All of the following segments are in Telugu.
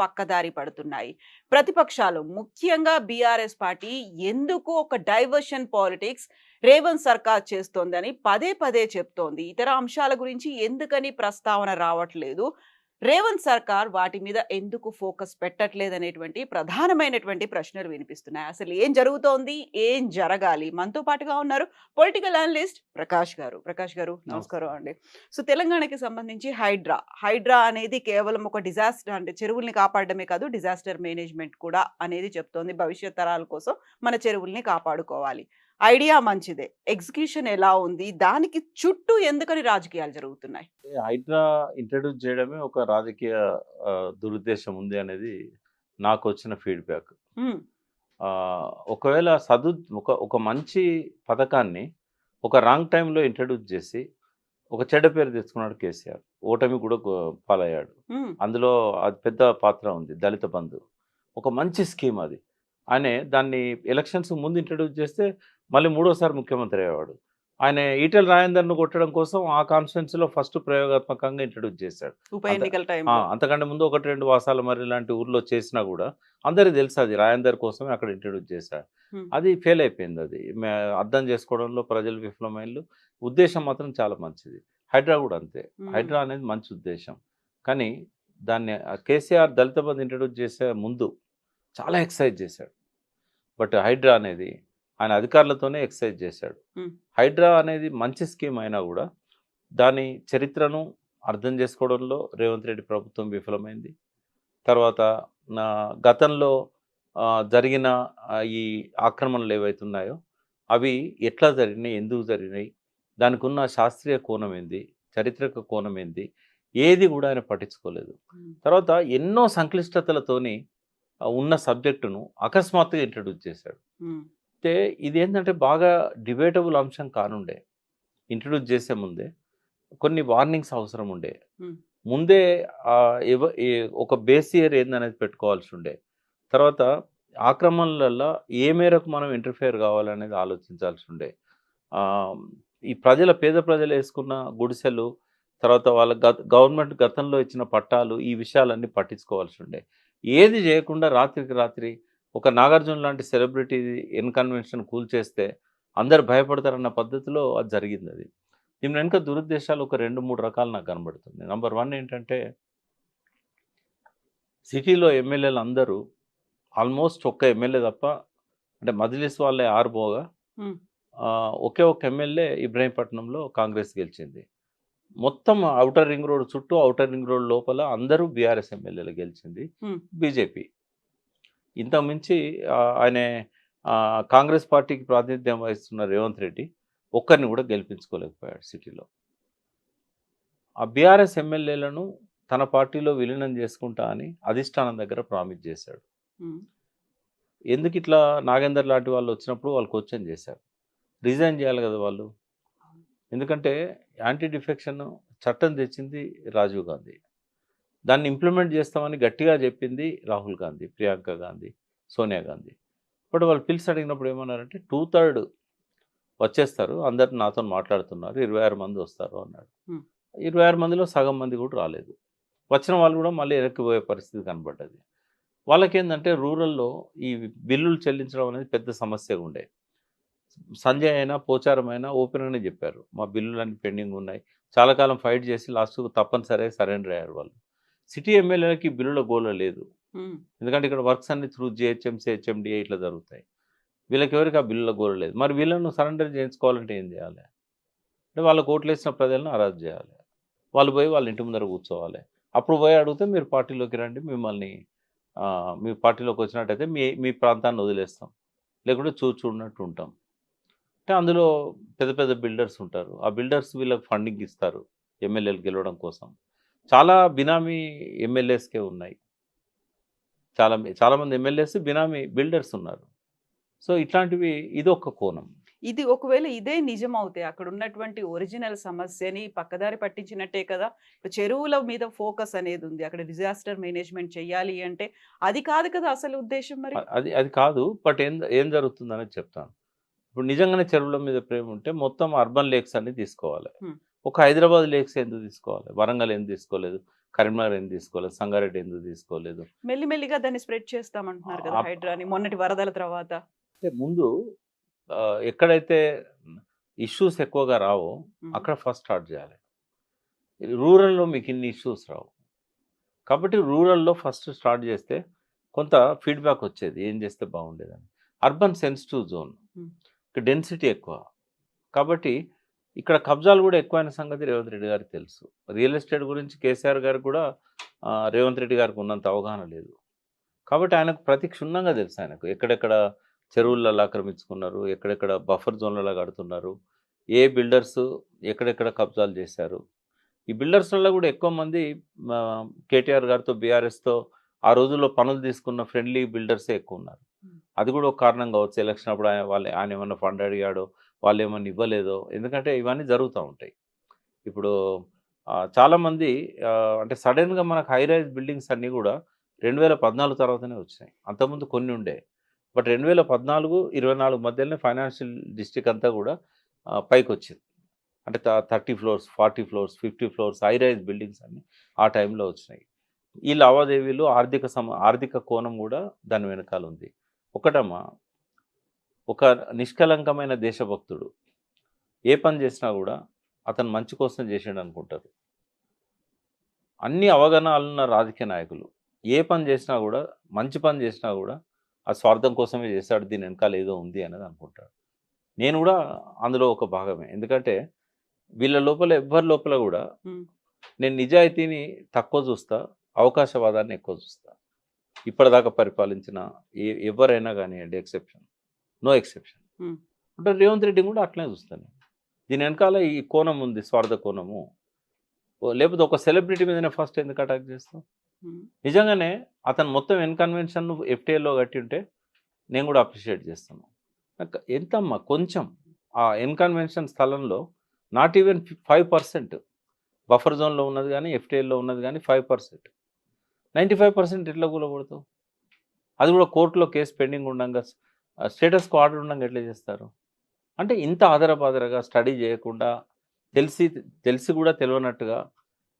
పక్కదారి పడుతున్నాయి. ప్రతిపక్షాలు ముఖ్యంగా బీఆర్ఎస్ పార్టీ ఎందుకు ఒక డైవర్షన్ పాలిటిక్స్ రేవంత్ సర్కార్ చేస్తోందని పదే పదే చెప్తోంది. ఇతర అంశాల గురించి ఎందుకని ప్రస్తావన రావట్లేదు? రేవంత్ సర్కార్ వాటి మీద ఎందుకు ఫోకస్ పెట్టట్లేదనేటువంటి ప్రధానమైనటువంటి ప్రశ్నలు వినిపిస్తున్నాయి. అసలు ఏం జరుగుతోంది? ఏం జరగాలి? మనతో పాటుగా ఉన్నారు పొలిటికల్ అనలిస్ట్ ప్రకాష్ గారు. ప్రకాష్ గారు నమస్కారం నమస్కారం. అండి. సో తెలంగాణకి సంబంధించి హైడ్రా అనేది కేవలం ఒక డిజాస్టర్ అంటే చెరువుల్ని కాపాడడమే కాదు డిజాస్టర్ మేనేజ్మెంట్ కూడా అనేది చెప్తోంది. భవిష్యత్ తరాల కోసం మన చెరువుల్ని కాపాడుకోవాలి. ఐడియా మంచిదే. ఎగ్జిక్యూషన్ ఎలా ఉంది? దానికి చుట్టూ ఎందుకని రాజకీయాలు జరుగుతున్నాయి? హైడ్రా ఇంట్రడ్యూస్ చేయడమే ఒక రాజకీయ దురుద్దేశం ఉంది అనేది నాకొచ్చిన ఫీడ్‌బ్యాక్. హ్మ్. ఒకవేళ ఒక మంచి పథకాన్ని ఒక రాంగ్ టైమ్‌లో ఇంట్రడ్యూస్ చేసి, ఒక చెడ్డ పేరు తెచ్చుకున్నాడు కేసీఆర్. ఓటమి కూడా పాలయ్యాడు. హ్మ్. అందులో అది పెద్ద పాత్ర ఉంది. దళిత బంధు. ఒక మంచి స్కీమ్ అది. ఆయనే దాన్ని ఎలక్షన్స్ ముందు ఇంట్రడ్యూస్ చేస్తే మళ్ళీ మూడోసారి ముఖ్యమంత్రి అయ్యేవాడు. ఆయన ఈటెల రాజేందర్‌ను కొట్టడం కోసం ఆ కాన్స్టిట్యుయెన్సీలో ఫస్ట్ ప్రయోగాత్మకంగా ఇంట్రడ్యూస్ చేశాడు. ఉప అంత ఎన్నికల టైంలో. అంతకంటే ముందు 1, 2 వాసాలమర్రి లాంటి ఊర్లో చేసినా గూడా అందరికి తెలుసు అది రాజేందర్ కోసమే అక్కడ ఇంట్రడ్యూస్ చేశాడు. హ్మ్. అది ఫెయిల్ అయిపోయింది అది. అర్థం చేసుకోవడంలో ప్రజలు విఫలమైండ్రు. ఉద్దేశ్యం మాత్రం చాలా మంచిది. హైడ్రా గూడా అంతే. హ్మ్. హైడ్రా అనేది మంచి ఉద్దేశ్యం. కానీ దాన్ని కేసీఆర్ దళిత బంధు ఇంట్రడ్యూస్ చేసే ముందు చాలా ఎక్సర్సైజ్ చేశాడు. బట్ హైడ్రా అనేది ఆయన అధికారులతోనే ఎక్సర్సైజ్ చేశాడు. హ్మ్. హైడ్రా అనేది మంచి స్కీమ్ అయినా కూడా దాని చరిత్రను అర్థం చేసుకోవడంలో రేవంత్ రెడ్డి ప్రభుత్వం విఫలమైంది. తర్వాత గతంలో జరిగిన ఈ ఆక్రమణలు ఏవైతున్నాయో అవి ఎట్లా జరిగినాయి, ఎందుకు జరిగినాయి, దానికి ఉన్న శాస్త్రీయ కోణం ఏంది, చారిత్రక కోణం ఏంది, ఏది కూడా ఆయన పట్టించుకోలేదు. హ్మ్. తర్వాత ఎన్నో సంక్లిష్టతలతోని ఉన్న సబ్జెక్టును అకస్మాత్తుగా ఇంట్రడ్యూస్ చేశాడు. హ్మ్. అయితే ఇదేంటంటే బాగా డిబేటబుల్ అంశం కానుండే. ఇంట్రడ్యూస్ చేసే ముందే కొన్ని వార్నింగ్స్ అవసరం ఉండే. హ్మ్. ముందే ఒక బేస్ ఇయర్ ఏందనేది పెట్టుకోవాల్సి ఉండే. తర్వాత ఆక్రమణలల్ల ఏ మేరకు మనం ఇంటర్ఫియర్ కావాలనేది ఆలోచించాల్సి ఉండే. ఆహ్, ఈ పేద ప్రజలు ఏసుకున్న గుడిసెలు, తర్వాత వాళ్ళ గవర్నమెంట్ గతంలో ఇచ్చిన పట్టాలు, ఈ విషయాలన్నీ పట్టించుకోవాల్సి ఉండే. ఏది చేయకుండా రాత్రికి రాత్రి ఒక 'నాగార్జున' లాంటి సెలబ్రిటీ ఇన్‌కన్వెన్షన్ కూల్చేస్తే అందరూ భయపడతారన్న పద్ధతిలో అది జరిగిందది. దీని వెనుక దురుద్దేశాలు ఒక 2, 3 రకాలు నాకు కనబడుతుంది. నంబర్ 1 ఏంటంటే, సిటీలో ఎమ్మెల్యేలు అందరూ ఆల్మోస్ట్ ఒక్క ఎమ్మెల్యే తప్ప, అంటే మజ్లిస్ వాళ్ళే 6 పోగా హ్మ్. ఒకే ఒక్క ఎమ్మెల్యే ఇబ్రహీంపట్నంలో కాంగ్రెస్ గెలిచింది. మొత్తం ఔటర్ రింగ్ రోడ్ చుట్టూ, ఔటర్ రింగ్ రోడ్ లోపల అందరూ బీఆర్ఎస్ ఎమ్మెల్యేలు గెలిచింది హ్మ్. బీజేపీ. ఇంతకు మించి ఆయనే కాంగ్రెస్ పార్టీకి ప్రాతినిధ్యం వహిస్తున్న రేవంత్ రెడ్డి ఒక్కరిని కూడా గెలిపించుకోలేకపోయాడు సిటీలో. ఆ బీఆర్ఎస్ ఎమ్మెల్యేలను తన పార్టీలో విలీనం చేసుకుంటా అని అధిష్టానం దగ్గర ప్రామిస్ చేశాడు. హ్మ్. ఎందుకిట్లా నాగేందర్ లాంటి వాళ్ళు వచ్చినప్పుడు వాళ్ళు క్వెషన్ చేశారు. రిజైన్ చేయాలి కదా వాళ్ళు. ఎందుకంటే యాంటీ డిఫెక్షన్ చట్టం తెచ్చింది రాజీవ్ గాంధీ. దాన్ని ఇంప్లిమెంట్ చేస్తామని గట్టిగా చెప్పింది రాహుల్ గాంధీ, ప్రియాంక గాంధీ, సోనియా గాంధీ. బట్ వాళ్ళు పిలిచి అడిగినప్పుడు ఏమన్నారంటే 2/3 వచ్చేస్తారు. అందరూ నాతోని మాట్లాడుతున్నారు. 26 మంది వస్తారు అన్నాడు. హ్మ్. 26 మందిలో సగం మంది కూడా రాలేదు. వచ్చిన వాళ్ళు కూడా మళ్ళీ వెనక్కిపోయే పరిస్థితి కనపడ్డది. వాళ్ళకేందంటే రూరల్‌లో ఈ బిల్లులు చెల్లించడం అనేది పెద్ద సమస్యగా ఉండే. సంజయ్ అయినా, పోచారం అయినా ఓపెన్‌గానే చెప్పారు. మా బిల్లులన్నీ పెండింగ్ ఉన్నాయి. చాలా కాలం ఫైట్ చేసి లాస్ట్‌కు తప్పనిసరిగా సరెండర్ అయ్యారు వాళ్ళు. సిటీ ఎమ్మెల్యేలకి బిల్లుల గోల లేదు. హ్మ్. ఎందుకంటే ఇక్కడ వర్క్స్ అన్నీ త్రూ జీహెచ్ఎంసీ, హెచ్ఎండీఏ ఇట్లా జరుగుతాయి. వీళ్ళకెవరికి ఆ బిల్లుల గోల లేదు. మరి వీళ్ళను సరెండర్ చేయించుకోవాలంటే ఏం చేయాలి? అంటే వాళ్ళకి ఓట్లేసిన ప్రజలను అరెస్ట్ చేయాలి. వాళ్ళు పోయి వాళ్ళ ఇంటి ముందర కూర్చోవాలి. అప్పుడు పోయి అడిగితే మీరు పార్టీలోకి రండి, మిమ్మల్ని మీ పార్టీలోకి వచ్చినట్టయితే మీ మీ ప్రాంతాన్ని వదిలేస్తాం. లేకుంటే చూడనట్టు ఉంటాం. అంటే అందులో పెద్ద పెద్ద బిల్డర్స్ ఉంటారు. ఆ బిల్డర్స్ వీళ్ళకి ఫండింగ్ ఇస్తారు ఎమ్మెల్యేలు గెలవడం కోసం. చాలా బినామీ ఎమ్మెల్యేస్‌కే ఉన్నాయి. చాలామంది ఎమ్మెల్యేస్ బినామీ బిల్డర్స్ ఉన్నారు. సో, ఇట్లాంటివి ఇదొక కోణం. ఇది ఒకవేళ ఇదే నిజమవుతే అక్కడున్నటువంటి ఒరిజినల్ సమస్యని పక్కదారి పట్టించినట్టే కదా! ఇప్పుడు చెరువుల మీద ఫోకస్ అనేదుంది. అక్కడ డిజాస్టర్ మేనేజ్‌మెంట్ చెయ్యాలి అంటే అది కాదు కదా అసలు ఉద్దేశ్యం మరి? అది అది కాదు. బట్ ఏం ఏం జరుగుతుందనేది చెప్తాను. ఇప్పుడు నిజంగానే చెరువుల మీద ప్రేమ ఉంటే మొత్తం అర్బన్ లేక్స్ అన్నీ తీసుకోవాలి. హ్మ్. ఒక హైదరాబాద్ లేక్స్ ఎందుకు తీసుకోవాలి? వరంగల్ ఎందుకు తీసుకోలేదు? కరీంనగర్ ఎందుకు తీసుకోలేదు, సంగారెడ్డి ఎందుకు తీసుకోలేదు. మెల్లిమెల్లిగా దాన్ని స్ప్రెడ్ చేస్తామంటున్నారు కదా ఆ- హైడ్రాని మొన్నటి వరదల తర్వాత. అంటే ముందు ఎక్కడైతే ఇష్యూస్ ఎక్కువగా రావో ఉమ్, అక్కడ ఫస్ట్ స్టార్ట్ చేయాలి. రూరల్‌లో మీకు ఇన్ని ఇష్యూస్ రావు. కాబట్టి రూరల్‌లో ఫస్ట్ స్టార్ట్ చేస్తే కొంత ఫీడ్‌బ్యాక్ వచ్చేది. ఏం చేస్తే బాగుండేదని. Urban sensitive zone. Hmm. ఇక్కడ డెన్సిటీ ఎక్కువ. కాబట్టి ఇక్కడ కబ్జాలు కూడా ఎక్కువైన సంగతి రేవంత్ రెడ్డి గారికి తెలుసు. రియల్ ఎస్టేట్ గురించి కేసీఆర్ గారికి కూడా రేవంత్ రెడ్డి గారికి ఉన్నంత అవగాహన లేదు. కాబట్టి ఆయనకు ప్రతి క్షుణ్ణంగా తెలుసు ఆయనకు. ఎక్కడెక్కడ చెరువులలో ఆక్రమించుకున్నారు, ఎక్కడెక్కడ బఫర్ జోన్లలో కడుతున్నారు, ఏ బిల్డర్స్ ఎక్కడెక్కడ కబ్జాలు చేశారు. ఈ బిల్డర్స్‌లలో కూడా ఎక్కువ మంది కేటీఆర్ గారితో, బీఆర్ఎస్‌తో ఆ రోజుల్లో పనులు తీసుకున్న ఫ్రెండ్లీ బిల్డర్సే ఎక్కువున్నారు. అది కూడా ఒక కారణం కావచ్చు. ఎలక్షన్ అప్పుడు ఆయన ఏమన్నా ఫండ్ అడిగాడో, వాళ్ళేమన్నా ఇవ్వలేదో. ఎందుకంటే ఇవన్నీ జరుగుతూ ఉంటాయి. ఇప్పుడు చాలామంది అంటే సడెన్‌గా మనకు హై రైజ్ బిల్డింగ్స్ అన్నీ కూడా 2014 తర్వాతనే వచ్చినాయి. అంతకుముందు కొన్ని ఉండే. బట్ 2014, 24 మధ్యలోనే ఫైనాన్షియల్ డిస్ట్రిక్ట్ అంతా కూడా పైకొచ్చింది. అంటే 30 floors, 40 floors, 50 floors high rise buildings అన్నీ ఆ టైంలో వచ్చినాయి. ఈ లావాదేవీలు ఆర్థిక కోణం కూడా దాని వెనకాల ఉంది. ఒకటమ్మా, ఒక నిష్కలంకమైన దేశభక్తుడు ఏ పని చేసినా కూడా అతను మంచి కోసం చేసిండు అనుకుంటారు. అన్ని అవగాహనలున్న రాజకీయ నాయకులు ఏ పని చేసినా కూడా, మంచి పని చేసినా కూడా ఆ స్వార్థం కోసమే చేశాడు, దీని వెనకాల ఏదో ఉంది అనేది అనుకుంటాడు. నేను కూడా అందులో ఒక భాగమే. ఎందుకంటే వీళ్ళ లోపల ఎవ్వరి లోపల కూడా ఉమ్, నేను నిజాయితీని తక్కువ చూస్తా, అవకాశవాదాన్ని ఎక్కువ చూస్తా. ఇప్పటిదాకా పరిపాలించిన ఎవరైనా కానివ్వండి, నో ఎక్సెప్షన్. ఉమ్, అంటే రేవంత్ రెడ్డి కూడా అట్లనే చూస్తాను. దీని వెనకాల ఈ కోణం ఉంది, స్వార్థ కోణము. లేకపోతే ఒక సెలబ్రిటీ మీదనే ఫస్ట్ ఎందుకు అటాక్ చేస్తాం? ఉమ్, నిజంగానే అతను మొత్తం ఎన్కన్వెన్షన్ ఎఫ్టీఏలో కట్టి ఉంటే నేను కూడా అప్రిషియేట్ చేస్తాను. ఎంతమ్మా కొంచెం ఆ ఎన్కన్వెన్షన్ స్థలంలో నాట్ ఈవెన్ 5% బఫర్ జోన్లో ఉన్నది కానీ, ఎఫ్టీఏలో ఉన్నది కానీ 5%. 95% ఎట్లా కూలగొడతావు? అది కూడా కోర్టులో కేసు పెండింగ్ ఉండగా, స్టేటస్కు ఆర్డర్ ఉండగా ఎట్లా చేస్తారు? అంటే ఇంత ఆదరబాదరగా స్టడీ చేయకుండా, తెలిసి తెలిసి కూడా తెలియనట్టుగా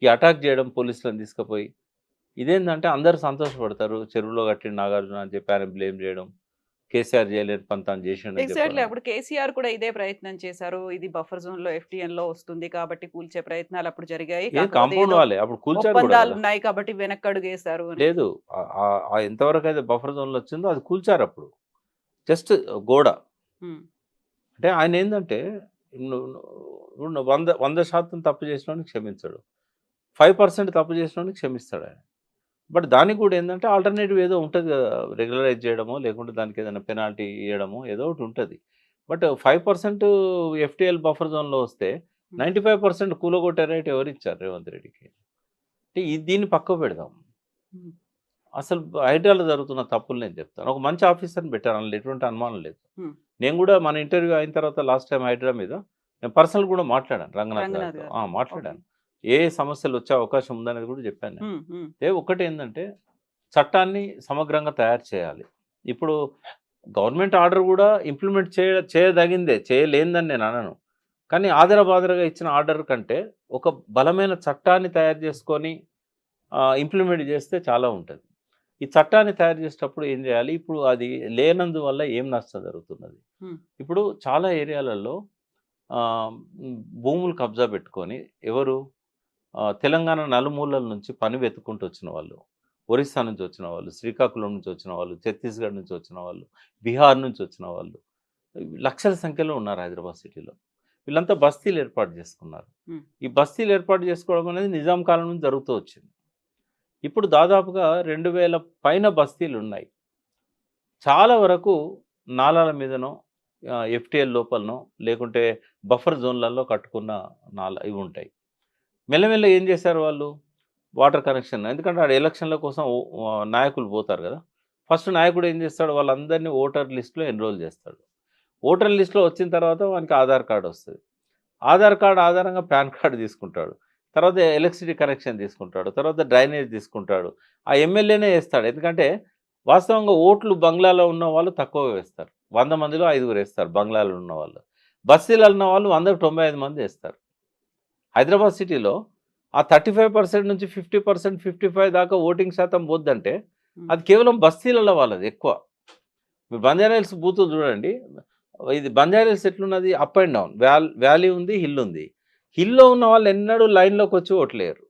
ఈ అటాక్ చేయడం, పోలీసులను తీసుకుపోయి ఇదేంటంటే అందరూ సంతోషపడతారు. చెరువులో కట్టిన నాగార్జున అని చెప్పి ఆయన బ్లేమ్ చేయడం, కేసీఆర్ చేయలేని పని తాను చేసిండని ఎగ్జాక్ట్లీ. చెప్పడం. అప్పుడు కేసీఆర్ కూడా ఇదే ప్రయత్నం చేశారు. ఇది బఫర్ జోన్ లో FTN లో వస్తుంది కాబట్టి కూల్చే ప్రయత్నాలు అప్పుడు జరిగాయి. ఏ కాకపోతే కాంపౌండ్ ఏదో వాళ్ళే అప్పుడు కూల్చారు కూడా ఒప్పందాలు కదా. ఉన్నాయి కాబట్టి వెనక్కడుగు వేశారు అని. లేదు, ఎంతవరకు అయితే బఫర్ జోన్లో వచ్చిందో అది కూల్చారు అప్పుడు. జస్ట్ గోడ. ఉమ్, అంటే ఆయన ఏంటంటే 100% తప్పు చేసినోడిని క్షమించడు, 5% తప్పు చేసినోడిని క్షమిస్తాడు ఆయన. బట్ దానికి కూడా ఏంటంటే ఆల్టర్నేటివ్ ఏదో ఉంటుంది కదా, రెగ్యులరైజ్ చేయడమో లేకుంటే దానికి ఏదైనా పెనాల్టీ ఇవ్వడమో ఏదో ఒకటి ఉంటుంది. బట్ 5% ఎఫ్టీఎల్ బఫర్ జోన్లో వస్తే 95% కూలగొట్టే రైట్ ఎవరు ఇచ్చారు రేవంత్ రెడ్డికి? అంటే దీన్ని పక్కకు పెడదాం. ఉమ్, అసలు హైడ్రాలో జరుగుతున్న తప్పులు నేను చెప్తాను. ఒక మంచి ఆఫీసర్ని పెట్టారు, అందులో ఎటువంటి అనుమానం లేదు. ఉమ్. నేను కూడా మన ఇంటర్వ్యూ అయిన తర్వాత లాస్ట్ టైం హైడ్రా మీద నేను పర్సనల్ కూడా మాట్లాడాను రంగనాథ్ రంగనాథ్ గారితో. గారు. మాట్లాడాను. ఏ సమస్యలు వచ్చే అవకాశం ఉందనేది కూడా చెప్పాను నేను. ఉమ్, ఉమ్, ఒకటి ఏంటంటే చట్టాన్ని సమగ్రంగా తయారు చేయాలి. ఇప్పుడు గవర్నమెంట్ ఆర్డర్ కూడా ఇంప్లిమెంట్ చేయదగిందే, చేయలేందని నేను అనను. కానీ ఆదరబాదరగా ఇచ్చిన ఆర్డర్ కంటే ఒక బలమైన చట్టాన్ని తయారు చేసుకొని ఇంప్లిమెంట్ చేస్తే చాలా ఉంటుంది. ఈ చట్టాన్ని తయారు చేసేటప్పుడు ఏం చేయాలి? ఇప్పుడు అది లేనందువల్ల ఏం నష్టం జరుగుతున్నది? ఉమ్, ఇప్పుడు చాలా ఏరియాలలో భూములు కబ్జా పెట్టుకొని ఎవరు తెలంగాణ నలుమూలల నుంచి పని వెతుక్కుంటూ వచ్చిన వాళ్ళు, ఒరిస్సా నుంచి వచ్చిన వాళ్ళు, శ్రీకాకుళం నుంచి వచ్చిన వాళ్ళు, ఛత్తీస్గఢ్ నుంచి వచ్చిన వాళ్ళు, బీహార్ నుంచి వచ్చిన వాళ్ళు లక్షల సంఖ్యలో ఉన్నారు హైదరాబాద్ సిటీలో. వీళ్ళంతా బస్తీలు ఏర్పాటు చేసుకున్నారు. ఉమ్. ఈ బస్తీలు ఏర్పాటు చేసుకోవడం అనేది నిజాం కాలం నుంచి జరుగుతూ వచ్చింది. ఇప్పుడు దాదాపుగా 2000 పైన బస్తీలు ఉన్నాయి. చాలా వరకు నాలాల మీదనో, ఎఫ్టీఎల్ లోపలనో లేకుంటే బఫర్ జోన్లలో కట్టుకున్న ఇవి ఉంటాయి. మెల్లమెల్ల ఏం చేశారు వాళ్ళు? వాటర్ కనెక్షన్, ఎందుకంటే ఆడ ఎలక్షన్ల కోసం నాయకులు పోతారు కదా. ఫస్ట్ నాయకుడు ఏం చేస్తాడు? వాళ్ళందరినీ ఓటర్ లిస్టులో ఎన్రోల్ చేస్తాడు. ఓటర్ లిస్టులో వచ్చిన తర్వాత వానికి ఆధార్ కార్డు వస్తుంది. ఆధార్ కార్డు ఆధారంగా పాన్ కార్డు తీసుకుంటాడు. తర్వాత ఎలక్ట్రిసిటీ కనెక్షన్ తీసుకుంటాడు. తర్వాత డ్రైనేజ్ తీసుకుంటాడు. ఆ ఎమ్మెల్యేనే వేస్తాడు. ఎందుకంటే వాస్తవంగా ఓట్లు బంగ్లాలో ఉన్న వాళ్ళు తక్కువ వేస్తారు. 100 మందిలో 5 వేస్తారు బంగ్లాలో ఉన్న వాళ్ళు. బస్తీలలో ఉన్న వాళ్ళు 100కు 95 మంది వేస్తారు. హైదరాబాద్ సిటీలో ఆ 35% నుంచి 50%, 55 దాకా ఓటింగ్ శాతం పోద్దంటే అది కేవలం బస్తీలలో వాళ్ళది ఎక్కువ. మీరు బంజారాహిల్స్ బూతులు చూడండి. ఇది బంజారాహిల్స్ ఎట్లున్నది అప్ అండ్ డౌన్. వ్యాలీ ఉంది, హిల్ ఉంది. హిల్‌లో ఉన్న వాళ్ళు ఎన్నడూ లైన్‌లోకి వచ్చి ఓట్లేయరు.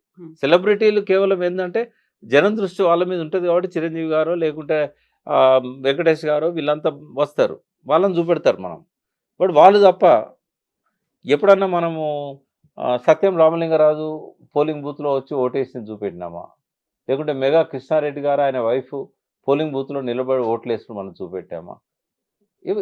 సెలబ్రిటీలు కేవలం ఏందంటే జనం దృష్టి వాళ్ళ మీద ఉంటది కాబట్టి చిరంజీవి గారో లేకుంటే వెంకటేష్ గారో వీళ్ళంతా వస్తారు. వాళ్ళని చూపెడతారు మనం. బట్ వాళ్ళు తప్ప ఎప్పుడన్నా మనము సత్యం రామలింగరాజు పోలింగ్ బూత్‌లో వచ్చి ఓటేసింది చూపెట్టినామా? లేకుంటే మెగా కృష్ణారెడ్డి గారు ఆయన వైఫ్ పోలింగ్ బూత్‌లో నిలబడి ఓట్లేసుకొని మనం చూపెట్టామా?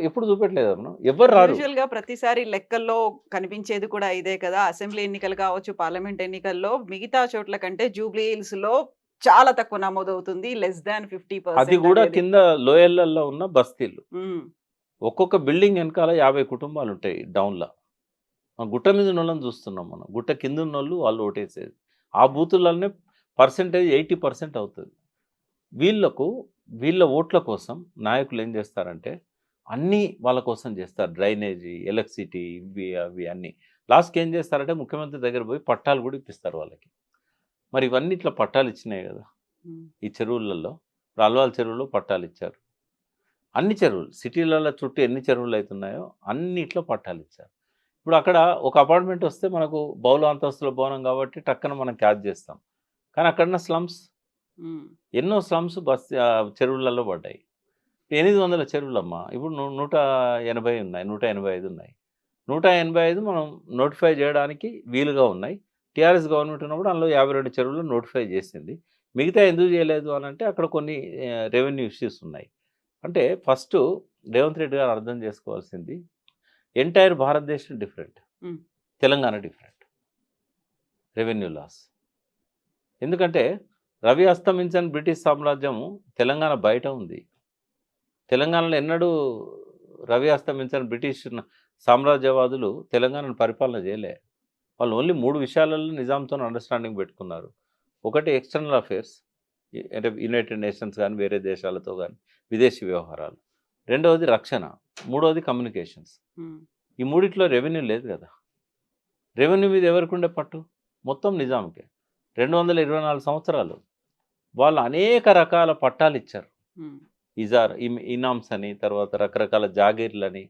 ఎప్పుడు చూపెట్టలేదా మనం? ఎవ్వరు రారు. యూజువల్‌గా ప్రతిసారి లెక్కల్లో కనిపించేది కూడా ఇదే కదా! అసెంబ్లీ ఎన్నికలు కావచ్చు, పార్లమెంట్ ఎన్నికల్లో మిగతా చోట్ల కంటే జూబ్లీ హిల్స్‌లో చాలా తక్కువ నమోదవుతుంది. లెస్ థాన్ అది 50% కూడా అనేది. కింద లోయర్‌లలో ఉన్న బస్తీలు. హ్మ్. ఒక్కొక్క బిల్డింగ్ వెనకాల 50 కుటుంబాలుంటాయి డౌన్‌ల. గుట్ట మీద ఉన్నోళ్ళని చూస్తున్నాం మనం. గుట్ట కింద ఉన్నోళ్ళు వాళ్ళు ఓటేసేది. ఆ బూతులలోనే పర్సెంటేజ్ 80% అవుతది. వీళ్ళకు వీళ్ళ ఓట్ల కోసం నాయకులు ఏం చేస్తారంటే అన్నీ వాళ్ళ కోసం చేస్తారు. డ్రైనేజీ, ఎలక్ట్రిసిటీ ఇవి అవి అన్నీ. లాస్ట్‌కి ఏం చేస్తారంటే ముఖ్యమంత్రి దగ్గర పోయి పట్టాలు కూడా ఇప్పిస్తారు వాళ్ళకి. మరి ఇవన్నీ ఇట్లా పట్టాలు ఇచ్చినాయి కదా! హ్మ్. ఈ చెరువులలో. ఇప్పుడు అల్వాల్ చెరువులో పట్టాలు ఇచ్చారు. అన్ని చెరువులు సిటీలలో చుట్టూ ఎన్ని చెరువులు అయితున్నాయో అన్నిట్లో పట్టాలు ఇచ్చారు. ఇప్పుడు అక్కడ ఒక అపార్ట్మెంట్ వస్తే మనకు బహుళ అంతస్తుల భవనం కాబట్టి టక్కన మనం క్యాచ్ చేస్తాం. కానీ అక్కడున్న స్లమ్స్ హ్మ్. ఎన్నో స్లమ్స్ చెరువులలో పడ్డాయి. 800 చెరువులమ్మా. ఇప్పుడు 180 ఉన్నాయి. 185 ఉన్నాయి. 185 మనం నోటిఫై చేయడానికి వీలుగా ఉన్నాయి. టీఆర్ఎస్ గవర్నమెంట్ ఉన్నప్పుడు అందులో 52 చెరువులు నోటిఫై చేసింది. మిగతా ఎందుకు చేయలేదు అనంటే అక్కడ కొన్ని రెవెన్యూ ఇష్యూస్ ఉన్నాయి. అంటే ఫస్టు రేవంత్ రెడ్డి గారు అర్థం చేసుకోవాల్సింది ఎంటైర్ భారతదేశం డిఫరెంట్. హ్మ్. తెలంగాణ డిఫరెంట్. Revenue loss. ఎందుకంటే రవి అస్తమించని బ్రిటిష్ సామ్రాజ్యం తెలంగాణ బయట ఉంది. తెలంగాణలో ఎన్నడూ రవి అస్తమించని బ్రిటిష్ సామ్రాజ్యవాదులు తెలంగాణను పరిపాలన చేయలే. వాళ్ళు ఓన్లీ 3 విషయాలలో నిజాంతోని అండర్‌స్టాండింగ్ పెట్టుకున్నారు. ఒకటి ఎక్స్‌టర్నల్ అఫైర్స్ అంటే యునైటెడ్ నేషన్స్ గాని, వేరే దేశాలతో గాని విదేశీ వ్యవహారాలు. రెండవది రక్షణ. మూడవది కమ్యూనికేషన్స్. హ్మ్. ఈ మూడిట్లో రెవెన్యూ లేదు కదా! రెవెన్యూ మీద ఎవరికుండే పట్టు? మొత్తం నిజాంకే. 224 సంవత్సరాలు. వాళ్ళు అనేక రకాల పట్టాలిచ్చారు. హ్మ్. ఇనామ్స్ అని, తర్వాత రకరకాల జాగీర్లని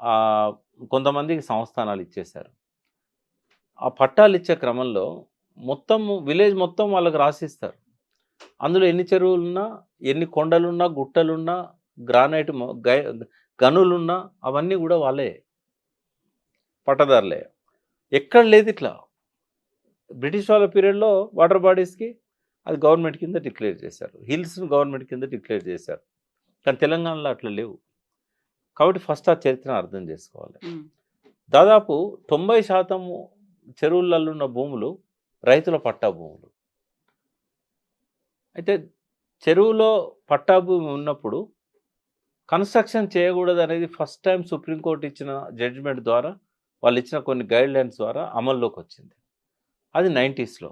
ఆహ్, కొంతమందికి సంస్థానాలు ఇచ్చేశారు. ఆ పట్టాలిచ్చే క్రమంలో మొత్తము విలేజ్ మొత్తం వాళ్ళకి రాసిస్తారు. అందులో ఎన్ని చెరువులున్నా, ఎన్ని కొండలున్నా, గుట్టలున్నా, గ్రానైట్ గనులున్నా అవన్నీ గూడా వాళ్ళే. పట్టదారులే. ఎక్కడ లేదిట్లా. బ్రిటిష్ వాళ్ళ పీరియడ్‌లో వాటర్ బాడీస్‌కి అది గవర్నమెంట్ కింద డిక్లేర్ చేశారు. హిల్స్‌ని గవర్నమెంట్ కింద డిక్లేర్ చేశారు. కానీ తెలంగాణలో అట్లా లేవు. కాబట్టి ఫస్ట్ ఆ చరిత్రను అర్థం చేసుకోవాలి. హ్మ్. దాదాపు 90% చెరువులలో ఉన్న భూములు రైతుల పట్టా భూములు. అయితే చెరువులో పట్టా భూమి ఉన్నప్పుడు కన్‌స్ట్రక్షన్ చేయకూడదనేది ఫస్ట్ టైమ్ సుప్రీంకోర్ట్ ఇచ్చిన జడ్జిమెంట్ ద్వారా వాళ్ళు ఇచ్చిన కొన్ని గైడ్‌లైన్స్ ద్వారా అమల్లోకొచ్చింది. అది 90స్‌లో.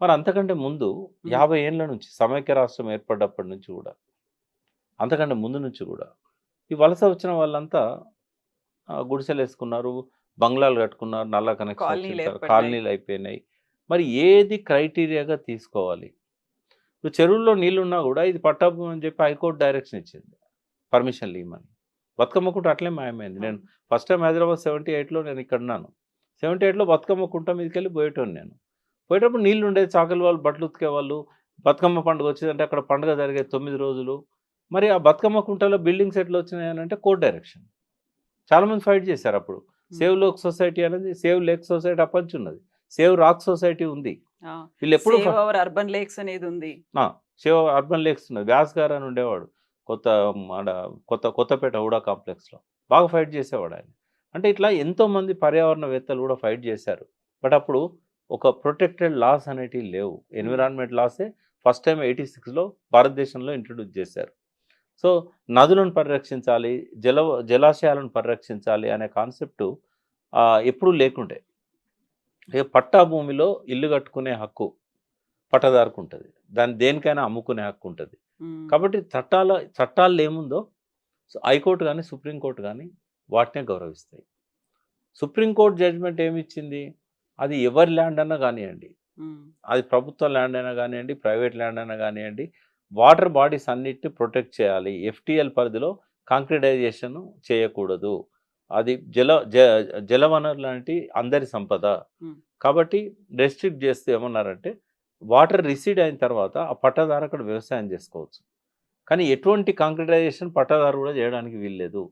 మరి అంతకంటే ముందు హ్మ్. 50 ఏండ్ల నుంచి సమైక్య రాష్ట్రం ఏర్పడ్డప్పటి నుంచి గూడా, అంతకంటే ముందు నుంచి గూడా ఈ వలస వచ్చిన వాళ్ళంతా గుడిసెలేసుకున్నారు, బంగ్లాలు కట్టుకున్నారు, నల్లా కనెక్షన్ వచ్చిన కాలనీలు తర్వాత ఏర్పడ్డాయి. కాలనీలు అయిపోయినాయి. మరి ఏది క్రైటీరియాగా తీసుకోవాలి? ఇప్పుడు చెరువుల్లో నీళ్లున్నా గూడా ఇది పట్టా భూమి అని చెప్పి హైకోర్ట్ డైరెక్షన్ ఇచ్చింది. పర్మిషన్లు ఇయ్యమని. బతుకమ్మ కుంట అట్లే మాయమైంది. నేను ఫస్ట్ టైమ్ హైదరాబాద్ 78లో నేను ఇక్కడున్నాను. 78లో బతుకమ్మ కుంట మీదకెళ్ళి పోయేటోడిని నేను. పోయేటప్పుడు నీళ్లుండేది. చాకలి వాళ్ళు బట్టలు ఉతికేవాళ్ళు. బతుకమ్మ పండుగ వచ్చేదంటే అక్కడ పండుగ జరిగేది 9 రోజులు. మరి ఆ బతుకమ్మ కుంటలో బిల్డింగ్స్ ఎట్లా వచ్చినాయనంటే కోర్ట్ డైరెక్షన్. చాలామంది ఫైట్ చేశారప్పుడు. హ్మ్. సేవ్ లోక్ సొసైటీ అనేది సేవ్ లేక్ సొసైటీ అప్పటినుంచి ఉన్నది. సేవ్ రాక్ సొసైటీ ఉంది. ఆ! వీళ్ళెప్పుడు సేవ్ అవర్ అర్బన్ లేక్స్ అనేది ఉంది. ఆ! సేవ్ అర్బన్ లేక్స్ ఉన్నది. వ్యాస్ గారు అని ఉండేవాడు. కొత్త మన కొత్తపేట హుడా కాంప్లెక్స్‌లో. బాగా ఫైట్ చేసేవాడాయన. అంటే ఇట్లా ఎంతోమంది పర్యావరణవేత్తలు కూడా ఫైట్ చేశారు. బట్ అప్పుడు ఒక ప్రొటెక్టెడ్ లాస్ అనేటివి లేవు. హ్మ్. ఎన్విరాన్మెంట్ లాసే ఫస్ట్ టైమ్ 86లో భారతదేశంలో ఇంట్రొడ్యూస్ చేశారు. సో, నదులను పరిరక్షించాలి, జలాశయాలను పరిరక్షించాలి అనే కాన్సెప్టు ఎప్పుడూ లేకుండే. పట్టా భూమిలో ఇల్లు కట్టుకునే హక్కు పట్టదారుకుంటది. దాన్ని దేనికైనా అమ్ముకునే హక్కు ఉంటది. హ్మ్. కాబట్టి చట్టాల్లో ఏముందో హైకోర్ట్ గాని, సుప్రీం కోర్ట్ గాని వాటినే గౌరవిస్తాయి. సుప్రీం కోర్ట్ జడ్జిమెంట్ ఏమిచ్చింది? అది ఎవరి ల్యాండ్ అన్నా కానివ్వండి, ఉమ్, అది ప్రభుత్వ ల్యాండ్ అయినా కానివ్వండి, ప్రైవేట్ ల్యాండ్ అయినా కానివ్వండి, వాటర్ బాడీస్ అన్నిటిని ప్రొటెక్ట్ చేయాలి. ఎఫ్టీఎల్ పరిధిలో కాంక్రిటైజేషన్ చేయకూడదు. అది జలవనరు లాంటి అందరి సంపద. ఉమ్, కాబట్టి రెస్ట్రిక్ట్ చేస్తే ఏమన్నారంటే వాటర్ రిసీడ్ అయిన తర్వాత ఆ పట్టాదారు అక్కడ వ్యవసాయం చేసుకోవచ్చు. కానీ ఎటువంటి కాంక్రిటైజేషన్ పట్టాదారు కూడా చేయడానికి వీల్లేదు.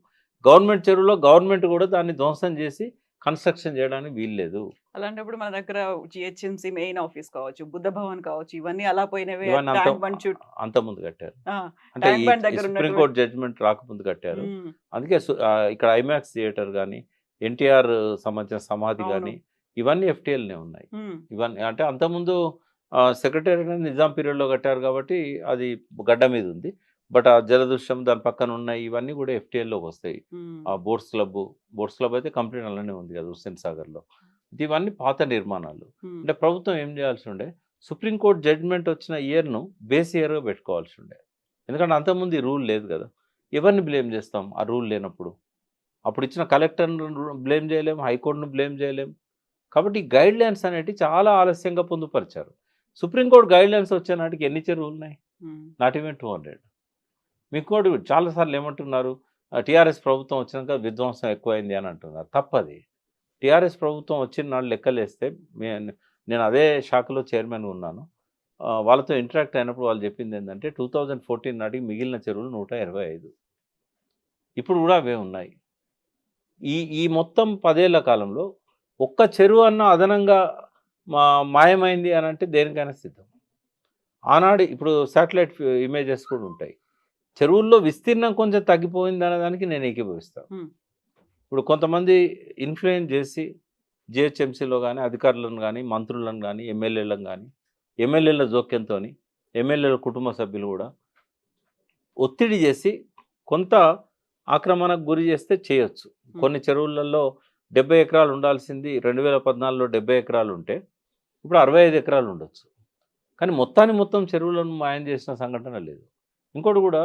గవర్నమెంట్ చెరువులో గవర్నమెంట్ కూడా దాన్ని ధ్వంసం చేసి కన్స్ట్రక్షన్ చేయడానికి వీల్లేదు. అలాంటప్పుడు మన దగ్గర జిహెచ్ఎంసీ మెయిన్ ఆఫీస్ కావచ్చు, బుద్ధ భవన్ కావచ్చు, ఇవన్నీ అలా పోయినవే. ఇవన్నీ ట్యాంక్ బండ్ చుట్టూ అంత ముందు కట్టారు. ఆ, అంటే ట్యాంక్ ఈ బండ్ దగ్గర సుప్రీంకోర్టు ఉన్నటువంటి జడ్జిమెంట్ రాకముందు కట్టారు. ఉమ్, అందుకే ఇక్కడ ఐమాక్స్ థియేటర్ కానీ, ఎన్టీఆర్ సంబంధించిన సమాధి అవును. కానీ ఇవన్నీ ఎఫ్టీఎల్నే ఉన్నాయి. ఉమ్, ఇవన్నీ అంటే అంతకుముందు సెక్రటేరియట్ అనేది నిజాం పీరియడ్లో కట్టారు కాబట్టి అది గడ్డ మీద ఉంది. బట్ ఆ జలదృశ్యం దాని పక్కన ఉన్నాయి ఇవన్నీ కూడా ఎఫ్టీఎల్లోకి వస్తాయి. ఉమ్, ఆ బోట్స్ క్లబ్ అయితే కంప్లీట్ అలానే ఉంది కదా హుస్సేన్ సాగర్లో. ఇవన్నీ పాత నిర్మాణాలు. ఉమ్, అంటే ప్రభుత్వం ఏం చేయాల్సి ఉండే, సుప్రీంకోర్టు జడ్జిమెంట్ వచ్చిన ఇయర్ను బేస్ ఇయర్గా పెట్టుకోవాల్సి ఉండే. ఎందుకంటే అంతకుముందు ఈ రూల్ లేదు కదా. ఎవరిని బ్లేమ్ చేస్తాం ఆ రూల్ లేనప్పుడు? అప్పుడు ఇచ్చిన కలెక్టర్ను బ్లేమ్ చేయలేం, హైకోర్టును బ్లేమ్ చేయలేం. కాబట్టి ఈ గైడ్ లైన్స్ అనేవి చాలా ఆలస్యంగా పొందుపరిచారు. సుప్రీంకోర్టు గైడ్ లైన్స్ వచ్చే నాటికి ఎన్ని చెరువులు ఉన్నాయి? ఉమ్, నాట్ ఈవెన్ 200. మీకు కూడా చాలాసార్లు ఏమంటున్నారు, టీఆర్ఎస్ ప్రభుత్వం వచ్చినాక విధ్వంసం ఎక్కువైంది అని అంటున్నారు. తప్పది. టీఆర్ఎస్ ప్రభుత్వం వచ్చిన నాడు లెక్కలేస్తే నేను అదే శాఖలో చైర్మన్ ఉన్నాను. వాళ్ళతో ఇంటరాక్ట్ అయినప్పుడు వాళ్ళు చెప్పింది ఏంటంటే 2014 నాటికి మిగిలిన చెరువులు 125. ఇప్పుడు కూడా అవే ఉన్నాయి. ఈ మొత్తం 10 ఏళ్ల కాలంలో ఒక్క చెరువు అన్న అదనంగా మాయమైంది అని అంటే దేనికైనా సిద్ధం. ఆనాడు ఇప్పుడు శాటిలైట్ ఇమేజెస్ కూడా ఉంటాయి. చెరువుల్లో విస్తీర్ణం కొంచెం తగ్గిపోయింది అనేదానికి నేను ఏకీభవిస్తాను. ఉమ్, ఇప్పుడు కొంతమంది ఇన్ఫ్లుయెన్స్ చేసి జిహెచ్ఎంసీలో కానీ అధికారులను కానీ మంత్రులను కానీ ఎమ్మెల్యేలను కానీ ఎమ్మెల్యేల జోక్యంతో ఎమ్మెల్యేల కుటుంబ సభ్యులు కూడా ఒత్తిడి చేసి కొంత ఆక్రమణకు గురి చేస్తే చేయొచ్చు. కొన్ని చెరువులలో 70 ఎకరాలు ఉండాల్సింది 2014లో 70 ఎకరాలు ఉంటే ఇప్పుడు 65 ఎకరాలు ఉండొచ్చు. కానీ మొత్తం చెరువులను మాయం చేసిన సంఘటన లేదు. ఇంకోటి కూడా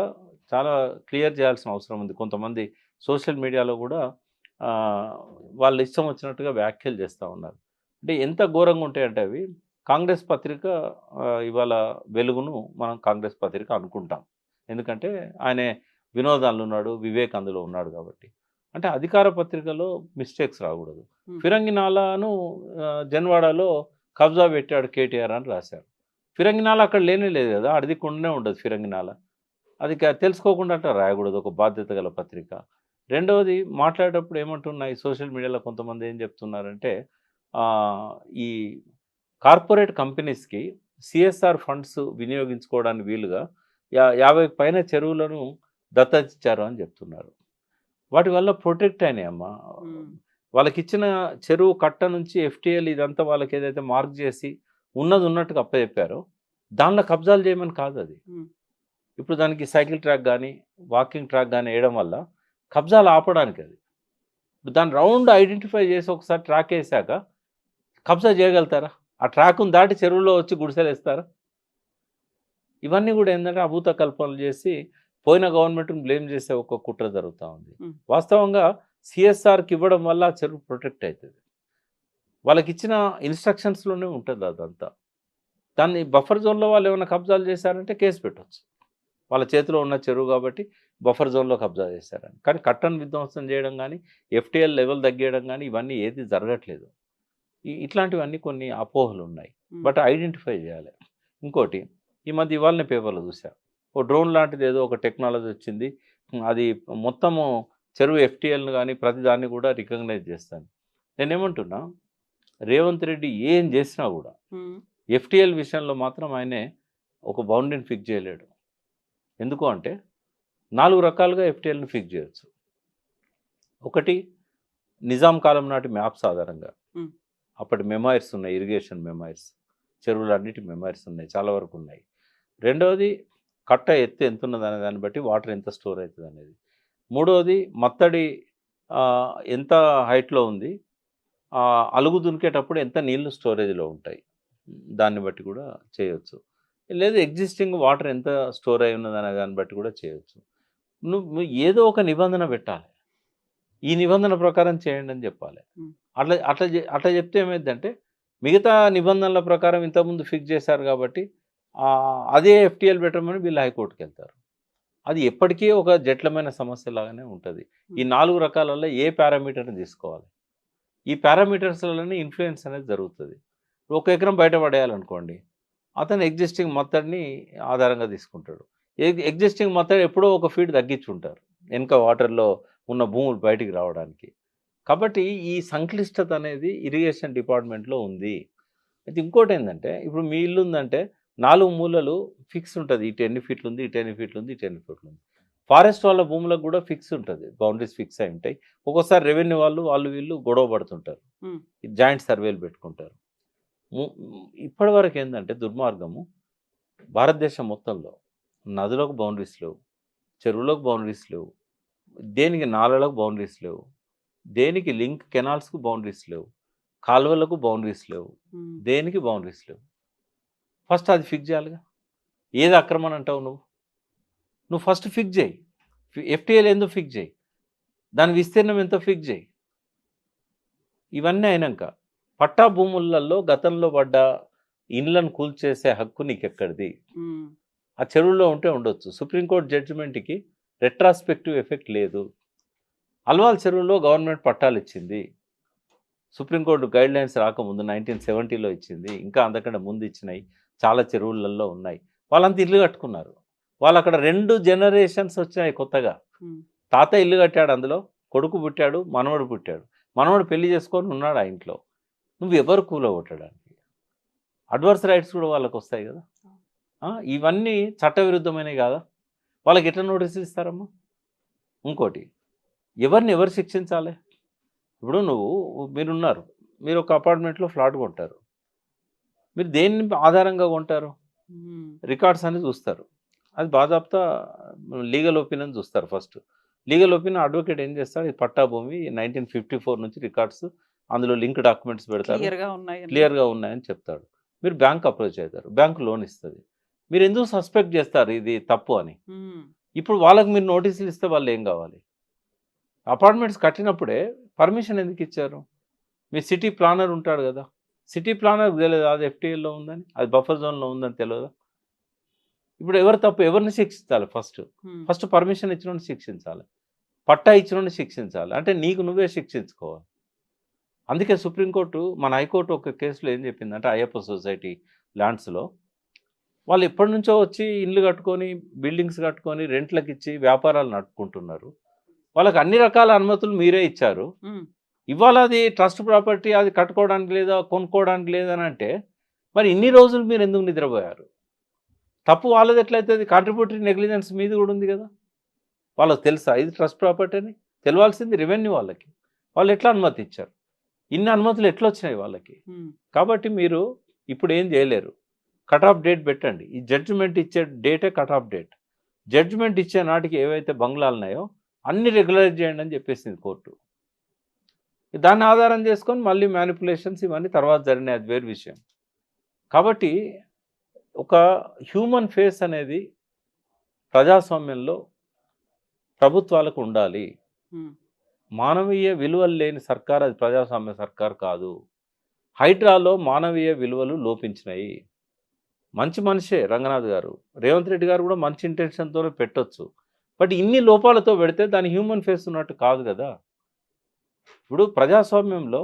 చాలా క్లియర్ చేయాల్సిన అవసరం ఉంది. కొంతమంది సోషల్ మీడియాలో కూడా వాళ్ళు ఇష్టం వచ్చినట్టుగా వ్యాఖ్యలు చేస్తూ ఉన్నారు. అంటే ఎంత ఘోరంగా ఉంటాయంటే అవి. కాంగ్రెస్ పత్రిక ఇవాళ వెలుగును మనం కాంగ్రెస్ పత్రిక అనుకుంటాం. ఎందుకంటే ఆయన వినోదాలు ఉన్నాడు, వివేక్ అందులో ఉన్నాడు కాబట్టి. అంటే అధికార పత్రికలో మిస్టేక్స్ రాకూడదు. ఫిరంగినాలాను జన్వాడలో కబ్జా పెట్టాడు కేటీఆర్ అని రాశారు. ఫిరంగినాల అక్కడ లేనే లేదు కదా, అడిదికుండానే ఉండదు ఫిరంగినాల. అది తెలుసుకోకుండా అట్లా రాయకూడదు ఒక బాధ్యత గల పత్రిక. రెండవది మాట్లాడేటప్పుడు ఏమంటున్నాయి సోషల్ మీడియాలో కొంతమంది ఏం చెప్తున్నారంటే ఈ కార్పొరేట్ కంపెనీస్కి సిఎస్ఆర్ ఫండ్స్ వినియోగించుకోవడానికి వీలుగా 50 పైన చెరువులను దత్తతిచ్చారు అని చెప్తున్నారు. వాటి వల్ల ప్రొటెక్ట్ అయినాయమ్మా. వాళ్ళకి ఇచ్చిన చెరువు కట్ట నుంచి ఎఫ్టీఎల్ ఇదంతా వాళ్ళకి ఏదైతే మార్క్ చేసి ఉన్నది ఉన్నట్టుగా అప్పచెప్పారో దానిలో కబ్జాలు చేయమని కాదు అది. ఇప్పుడు దానికి సైకిల్ ట్రాక్ కానీ వాకింగ్ ట్రాక్ కానీ వేయడం వల్ల కబ్జాలు ఆపడానికి అది. ఇప్పుడు దాని రౌండ్ ఐడెంటిఫై చేసి ఒకసారి ట్రాక్ వేసాక కబ్జా చేయగలుగుతారా? ఆ ట్రాక్ను దాటి చెరువులో వచ్చి గుడిసెలు వేస్తారా? ఇవన్నీ కూడా ఏంటంటే అభూత కల్పనలు చేసి పోయిన గవర్నమెంట్ని బ్లేమ్ చేసే ఒక కుట్ర జరుగుతూ ఉంది. వాస్తవంగా సిఎస్ఆర్కి ఇవ్వడం వల్ల చెరువు ప్రొటెక్ట్ అవుతుంది. వాళ్ళకి ఇచ్చిన ఇన్స్ట్రక్షన్స్లోనే ఉంటుంది అదంతా. దాన్ని బఫర్ జోన్లో వాళ్ళు ఏమైనా కబ్జాలు చేశారంటే కేసు పెట్టవచ్చు. వాళ్ళ చేతిలో ఉన్న చెరువు కాబట్టి బఫర్ జోన్లో కబ్జా చేశారని. కానీ కట్టను విధ్వంసం చేయడం కానీ ఎఫ్టీఎల్ లెవెల్ తగ్గేయడం కానీ ఇవన్నీ ఏది జరగట్లేదు. ఇట్లాంటివన్నీ కొన్ని అపోహలు ఉన్నాయి. బట్ ఐడెంటిఫై చేయాలి. ఇంకోటి ఈ మధ్య ఇవాళనే పేపర్లో చూసా, ఓ డ్రోన్ లాంటిది ఏదో ఒక టెక్నాలజీ వచ్చింది, అది మొత్తము చెరువు ఎఫ్టీఎల్ను కానీ ప్రతి దాన్ని కూడా రికగ్నైజ్ చేస్తాను. నేనేమంటున్నా, రేవంత్ రెడ్డి ఏం చేసినా కూడా ఎఫ్టీఎల్ విషయంలో మాత్రం ఆయనే ఒక బౌండరీని ఫిక్స్ చేయలేడు. ఎందుకు అంటే 4 రకాలుగా ఎఫ్టీఎల్ని ఫిక్స్ చేయొచ్చు. ఒకటి నిజాం కాలం నాటి మ్యాప్స్ ఆధారంగా, అప్పటి మెమైర్స్ ఉన్నాయి, ఇరిగేషన్ మెమైర్స్, చెరువులన్నిటి మెమైర్స్ ఉన్నాయి, చాలా వరకు ఉన్నాయి. రెండవది కట్ట ఎత్తు ఎంత ఉన్నది అనే దాన్ని బట్టి వాటర్ ఎంత స్టోర్ అవుతుంది అనేది. మూడవది మత్తడి ఎంత హైట్లో ఉంది, అలుగు దునికేటప్పుడు ఎంత నీళ్లు స్టోరేజ్లో ఉంటాయి, దాన్ని బట్టి కూడా చేయొచ్చు. లేదు ఎగ్జిస్టింగ్ వాటర్ ఎంత స్టోర్ అయి ఉన్నది అనే దాన్ని బట్టి కూడా చేయొచ్చు. నువ్వు ఏదో ఒక నిబంధన పెట్టాలి, ఈ నిబంధన ప్రకారం చేయండి అని చెప్పాలి. అట్లా చెప్తే ఏమైందంటే మిగతా నిబంధనల ప్రకారం ఇంతకుముందు ఫిక్స్ చేశారు కాబట్టి అదే ఎఫ్టీఎల్ పెట్టమని వీళ్ళు హైకోర్టుకి వెళ్తారు. అది ఎప్పటికీ ఒక జటిలమైన సమస్య లాగానే ఉంటుంది. ఈ 4 రకాలలో ఏ పారామీటర్ని తీసుకోవాలి? ఈ పారామీటర్స్‌లోనే ఇన్‌ఫ్లూయెన్స్ అనేది జరుగుతది. 1 ఎకరం బయట పడేయాలనుకోండి, అతను ఎగ్జిస్టింగ్ మెథడ్‌ని ఆధారంగా తీసుకుంటాడు. ఎగ్జిస్టింగ్ మెథడ్ ఎప్పుడో ఒక ఫీట్ తగ్గించుంటారు. వెనక వాటర్‌లో ఉన్న భూములు బయటికి రావడానికి. కాబట్టి ఈ సంక్లిష్టత అనేది ఇరిగేషన్ డిపార్ట్మెంట్‌లో ఉంది. అయితే ఇంకోటేందంటే, ఇప్పుడు మీ ఇల్లు ఉందంటే 4 మూలలు ఫిక్స్ ఉంటది. ఇటు ఎన్ని ఫీట్లు ఉంది, ఇటు ఎన్ని ఫీట్లు ఉంది, ఇటు ఎన్ని ఫీట్లు ఉంది. ఫారెస్ట్ వాళ్ళ భూములకు కూడా ఫిక్స్ ఉంటది. బౌండరీస్ ఫిక్స్ అయి ఉంటాయి. ఒక్కోసారి రెవెన్యూ వాళ్ళు వీళ్ళు గొడవ పడుతుంటారు. హ్మ్. జాయింట్ సర్వేలు పెట్టుకుంటారు. ఇప్పటివరకు ఏందంటే దుర్మార్గము, భారతదేశం మొత్తంలో నదులకు బౌండరీస్ లేవు, చెరువులకు బౌండరీస్ లేవు, దేనికి నాలలకు బౌండరీస్ లేవు, దేనికి లింక్ కెనాల్స్‌కు బౌండరీస్ లేవు, కాలువలకు బౌండరీస్ లేవు, హ్మ్. దేనికి బౌండరీస్ లేవు. ఫస్ట్ అది ఫిక్స్ చేయాలిగా. ఏది ఆక్రమణ అంటావు నువ్వు? నువ్వు ఫస్ట్ ఫిక్స్ చేయి. ఎఫ్టీఎల్ ఎందుకు ఫిక్స్ చేయి, దాని విస్తీర్ణం ఎంతో ఫిక్స్ చేయి. ఇవన్నీ అయినాక పట్టా భూములలో గతంలో పడ్డ ఇండ్లను కూల్చేసే హక్కు నీకెక్కడిది? హ్మ్. ఆ చెరువుల్లో ఉంటే ఉండొచ్చు. సుప్రీంకోర్టు జడ్జిమెంట్‌కి రెట్రాస్పెక్టివ్ ఎఫెక్ట్ లేదు. అల్వాల్ చెరువులో గవర్నమెంట్ పట్టాలు ఇచ్చింది. సుప్రీంకోర్టు గైడ్‌లైన్స్ రాకముందు 1970లో ఇచ్చింది. ఇంకా అంతకంటే ముందు ఇచ్చినాయి. చాలా చెరువులలో ఉన్నాయి. వాళ్ళంతా ఇల్లు కట్టుకున్నారు. వాళ్ళు అక్కడ 2 జనరేషన్స్ వచ్చినాయి కొత్తగా. హ్మ్. తాత ఇల్లు కట్టాడు, అందులో కొడుకు పుట్టాడు, మనవడు పుట్టాడు. మనవడు పెళ్లి చేసుకొని ఉన్నాడు ఆ ఇంట్లో. నువ్వు ఎవరు కూలగొట్టడానికి? అడ్వర్స్ రైట్స్ కూడా వాళ్ళకి వస్తాయి కదా. ఇవన్నీ చట్టవిరుద్ధమైనవి కాదా? వాళ్ళకి ఎట్లా నోటీసులు ఇస్తారమ్మా? ఇంకోటి, ఎవరు శిక్షించాలి? ఇప్పుడు మీరున్నారు, మీరు ఒక అపార్ట్మెంట్లో ఫ్లాట్ కొంటారు. మీరు దేన్ని ఆధారంగా కొంటారు? హ్మ్. రికార్డ్స్ అని చూస్తారు. అది బాజాప్తా లీగల్ ఒపీనియన్ చూస్తారు ఫస్ట్. లీగల్ ఒపీనియన్ అడ్వకేట్ ఏం చేస్తాడు, ఇది పట్టా భూమి 1954 నుంచి రికార్డ్స్, అందులో లింక్ డాక్యుమెంట్స్ పెడతారు, క్లియర్గా ఉన్నాయని చెప్తాడు. మీరు బ్యాంక్ అప్రోచ్ అవుతారు, బ్యాంక్ లోన్ ఇస్తుంది. మీరు ఎందుకు సస్పెక్ట్ చేస్తారు ఇది తప్పు అని? హ్మ్. ఇప్పుడు వాళ్ళకి మీరు నోటీసులు ఇస్తే వాళ్ళు ఏం కావాలి? అపార్ట్మెంట్స్ కట్టినప్పుడే పర్మిషన్ ఎందుకు ఇచ్చారు? మీ సిటీ ప్లానర్ ఉంటాడు కదా, సిటీ ప్లానర్కి తెలియదు అది ఎఫ్టీఎల్లో ఉందని, అది బఫర్ జోన్లో ఉందని తెలియదా? ఇప్పుడు ఎవరు తప్పు, ఎవరిని శిక్షించాలి? ఫస్ట్ పర్మిషన్ ఇచ్చినోడిని శిక్షించాలి, పట్టా ఇచ్చినోడిని శిక్షించాలి. అంటే నీకు నువ్వే శిక్షించుకోవాలి. అందుకే సుప్రీంకోర్టు, మన హైకోర్టు ఒక కేసులో ఏం చెప్పిందంటే, అయ్యప్ప సొసైటీ ల్యాండ్స్లో వాళ్ళు ఎప్పటి నుంచో వచ్చి ఇల్లు కట్టుకొని, బిల్డింగ్స్ కట్టుకొని రెంట్లకు ఇచ్చి వ్యాపారాలు నడుపుకుంటున్నారు. వాళ్ళకి అన్ని రకాల అనుమతులు మీరే ఇచ్చారు. ఇవాళ అది ట్రస్ట్ ప్రాపర్టీ, అది కట్టుకోవడానికి లేదా, కొనుక్కోవడానికి లేదని అంటే, మరి ఇన్ని రోజులు మీరు ఎందుకు నిద్రపోయారు? తప్పు వాళ్ళది ఎట్లయితుంది? కాంట్రిబ్యూటరీ నెగ్లిజెన్స్ మీది కూడా ఉంది కదా. వాళ్ళకి తెలుసా ఇది ట్రస్ట్ ప్రాపర్టీ అని? తెలియాల్సింది రెవెన్యూ వాళ్ళకి. వాళ్ళు ఎట్లా అనుమతి ఇచ్చారు? ఇన్ని అనుమతులు ఎట్లా వచ్చినాయి వాళ్ళకి? కాబట్టి మీరు ఇప్పుడు ఏం చేయలేరు. కట్ ఆఫ్ డేట్ పెట్టండి. ఈ జడ్జిమెంట్ ఇచ్చే డేటే కట్ ఆఫ్ డేట్. జడ్జిమెంట్ ఇచ్చే నాటికి ఏవైతే బంగ్లాలు ఉన్నాయో అన్ని రెగ్యులరైజ్ చేయండి అని చెప్పేసింది కోర్టు. దాన్ని ఆధారం చేసుకొని మళ్ళీ మ్యానిపులేషన్స్ ఇవన్నీ తర్వాత జరిగినాయి, అది వేరు విషయం. కాబట్టి ఒక హ్యూమన్ ఫేస్ అనేది ప్రజాస్వామ్యంలో ప్రభుత్వాలకు ఉండాలి. మానవీయ విలువలు లేని సర్కార్ అది ప్రజాస్వామ్య సర్కార్ కాదు. హైడ్రాలో మానవీయ విలువలు లోపించినాయి. మంచి మనిషే రంగనాథ్ గారు, రేవంత్ రెడ్డి గారు కూడా మంచి ఇంటెన్షన్తోనే పెట్టొచ్చు. బట్ ఇన్ని లోపాలతో పెడితే దాని హ్యూమన్ ఫేస్ ఉన్నట్టు కాదు కదా. ఇప్పుడు ప్రజాస్వామ్యంలో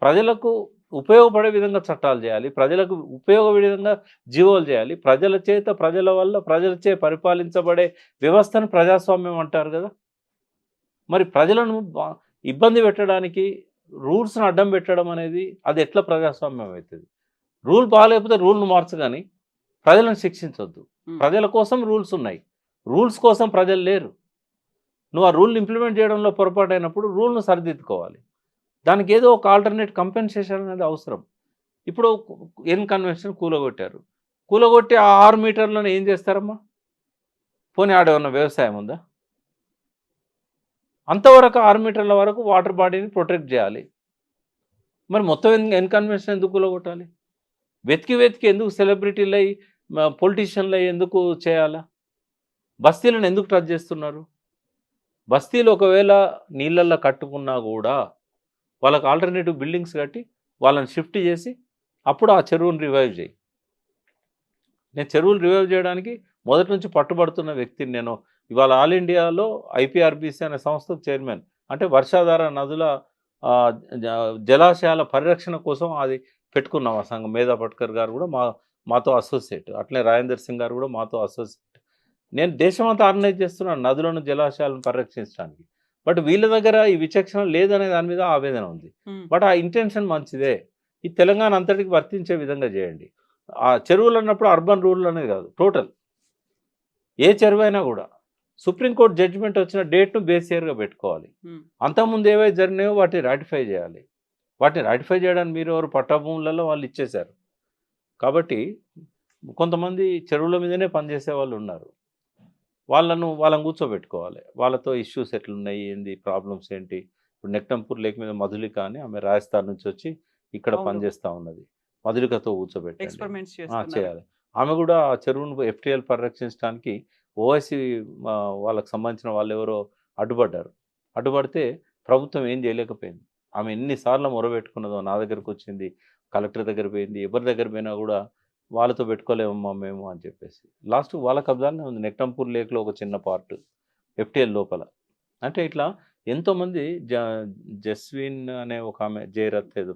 ప్రజలకు ఉపయోగపడే విధంగా చట్టాలు చేయాలి, ప్రజలకు ఉపయోగపడే విధంగా జీవోలు చేయాలి. ప్రజల చేత, ప్రజల వల్ల, ప్రజలచే పరిపాలించబడే వ్యవస్థను ప్రజాస్వామ్యం అంటారు కదా. మరి ప్రజలను ఇబ్బంది పెట్టడానికి రూల్స్ను అడ్డం పెట్టడం అనేది అది ఎట్లా ప్రజాస్వామ్యం అవుతుంది? రూల్ బాగాలేకపోతే రూల్ను మార్చగాని ప్రజలను శిక్షించొద్దు. ప్రజల కోసం రూల్స్ ఉన్నాయి, రూల్స్ కోసం ప్రజలు లేరు. నువ్వు ఆ రూల్ని ఇంప్లిమెంట్ చేయడంలో పొరపాటు అయినప్పుడు రూల్ను సరిదిద్దుకోవాలి. దానికి ఏదో ఒక ఆల్టర్నేట్ కంపెన్సేషన్ అనేది అవసరం. ఇప్పుడు ఎన్ కన్వెన్షన్ కూలగొట్టారు, కూలగొట్టి ఆ 6 మీటర్లను ఏం చేస్తారమ్మా? పోనీ ఆడేమన్నా వ్యవసాయం ఉందా? అంతవరకు 6 మీటర్ల వరకు వాటర్ బాడీని ప్రొటెక్ట్ చేయాలి. మరి మొత్తం ఎన్ కన్వెన్షన్ ఎందుకు కూలగొట్టాలి? వెతికి ఎందుకు సెలబ్రిటీలు అయ్యి, పొలిటీషియన్లు అయ్యి ఎందుకు చేయాలా? బస్తీలను ఎందుకు టచ్ చేస్తున్నారు? బస్తీలు ఒకవేళ నీళ్ళల్లో కట్టుకున్నా కూడా వాళ్ళకి ఆల్టర్నేటివ్ బిల్డింగ్స్ కట్టి వాళ్ళని షిఫ్ట్ చేసి అప్పుడు ఆ చెరువుని రివైవ్ చేయి. నేను చెరువులు రివైవ్ చేయడానికి మొదటి నుంచి పట్టుబడుతున్న వ్యక్తిని నేను. ఇవాళ ఆల్ ఇండియాలో ఐపీఆర్బీసీ అనే సంస్థకు చైర్మన్. అంటే వర్షాధార నదుల ఆహ్, జ జలాశయాల పరిరక్షణ కోసం అది పెట్టుకున్నాం ఆ సంఘం. మేధా పట్కర్ గారు కూడా మాతో అసోసియేట్. అట్లే రాజేందర్ సింగ్ గారు కూడా మాతో అసోసియేట్. నేను దేశమంతా ఆర్గనైజ్ చేస్తున్నాను నదులను, జలాశయాలను పరిరక్షించడానికి. బట్ వీళ్ళ దగ్గర ఈ విచక్షణ లేదనే దాని మీద ఆవేదన ఉంది. హ్మ్. బట్ ఆ ఇంటెన్షన్ మంచిదే. ఈ తెలంగాణ అంతటికి వర్తించే విధంగా చేయండి. ఆ చెరువులు అన్నప్పుడు అర్బన్ రూరల్ అనేది కాదు. టోటల్ ఏ చెరువైనా కూడా సుప్రీంకోర్టు జడ్జిమెంట్ వచ్చిన డేట్‌ను బేస్ ఇయర్‌గా పెట్టుకోవాలి. హ్మ్. అంతకుముందు ఏవైతే జరిగినాయో వాటిని రాటిఫై చేయాలి. వాటిని రాటిఫై చేయడానికి మీరెవరు పట్టా భూములలో వాళ్ళు ఇచ్చేశారు. కాబట్టి కొంతమంది చెరువుల మీదనే పనిచేసే వాళ్ళు ఉన్నారు. వాళ్ళని కూర్చోబెట్టుకోవాలి. వాళ్ళతో ఇష్యూస్ ఎట్లున్నాయి? ఏంది? ప్రాబ్లమ్స్ ఏంటి? ఇప్పుడు నెక్టంపూర్ లేక్ మీద మధులిక అని ఆమె రాజస్థాన్ నుంచి వచ్చి ఇక్కడ అవును. పనిచేస్తా ఉన్నది. మధులికతో కూర్చోబెట్టండి. ఎక్స్‌పెరిమెంట్స్ ఆ! చేస్తున్నారు. చేయాలి. ఆమె కూడా ఆ చెరువును ఎఫ్‌టీఎల్ పరిరక్షించడానికి ఓవైసీ వాళ్ళకి సంబంధించిన వాళ్ళెవరో అడ్డుపడ్డారు. అడ్డుపడితే ప్రభుత్వం ఏం చేయలేకపోయింది. ఆమె ఎన్ని సార్లు మొరబెట్టుకున్నదో నా దగ్గరకొచ్చింది, కలెక్టర్ దగ్గర పోయింది, ఎవరి దగ్గర పోయినా కూడా వాళ్ళతో పెట్టుకోలేమమ్మా మేము అని చెప్పేసి. లాస్ట్‌కి వాళ్ళ కబ్జాలోనే ఉంది. నెక్టంపూర్ లేక్‌లో ఒక చిన్న పార్ట్ ఎఫ్‌టీఎల్ లోపల. అంటే ఇట్లా ఎంతోమంది జస్విన్ అనే ఒక ఆమె జయరత్ ఏదో